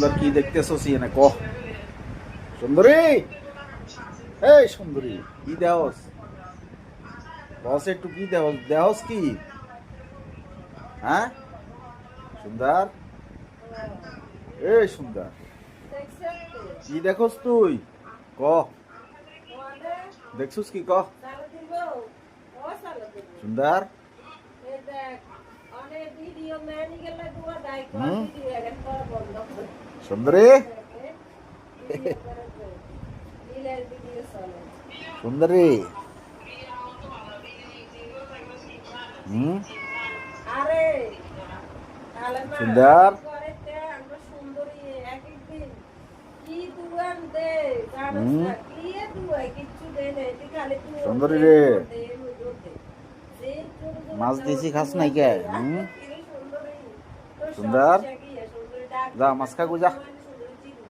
সুন্দর কি দেখতেছস এনে কহ সুন্দরী এই সুন্দরী কি দেওস বস একটু কি দেওস কি হ্যাঁ সুন্দর এই সুন্দর কি দেখোস তুই কহ দেখছুস কি কহ সুন্দর সুন্দরী সুন্দরী সুন্দর সুন্দরী রে মাছ দিয়েছি খাস নাই কে সুন্দর যা মাছ খা যা